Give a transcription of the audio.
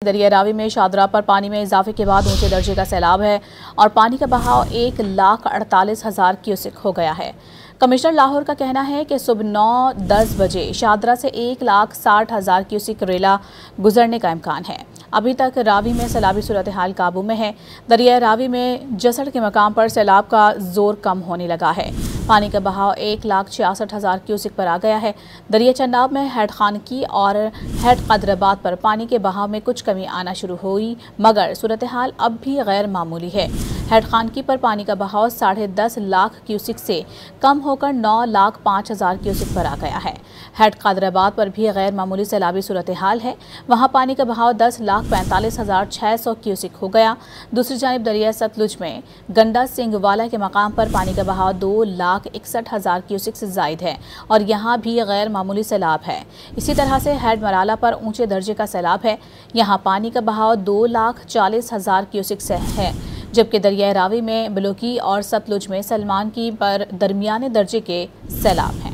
दरिया रावी में शादरा पर पानी में इजाफे के बाद ऊंचे दर्जे का सैलाब है और पानी का बहाव 1,48,000 क्यूसेक हो गया है। कमिश्नर लाहौर का कहना है कि सुबह 9-10 बजे शादरा से 1,60,000 क्यूसेक रेला गुजरने का इम्कान है। अभी तक रावी में सैलाबी सूरत हाल काबू में है। दरिया रावी में जसड़ के मकाम पर सैलाब का जोर कम होने लगा है। पानी का बहाव 1,66,000 क्यूसेक पर आ गया है। दरिया चन्नाब में हेड खानकी और हेड कदराबाद पर पानी के बहाव में कुछ कमी आना शुरू हुई, मगर सूरत हाल अब भी गैर मामूली है। हेड खानकी पर पानी का बहाव 10.5 लाख क्यूसेक से कम होकर 9,05,000 क्यूसेक पर आ गया है। हेड कदराबाद पर भी गैर मामूली सैलाबी सूरत हाल है। वहाँ पानी का बहाव 10,45,600 क्यूसेक हो गया। दूसरी जानिब दरिया सतलुज में गंडा सिंह वाला के मकाम पर पानी का बहाव 2,61,000 क्यूसेक से जायद है और यहाँ भी गैर मामूली सैलाब है। इसी तरह से हेड मराला पर ऊंचे दर्जे का सैलाब है। यहाँ पानी का बहाव 2,40,000 क्यूसेक से है, जबकि दरिया रावी में बलोकी और सतलुज में सलमान की पर दरमियाने दर्जे के सैलाब हैं।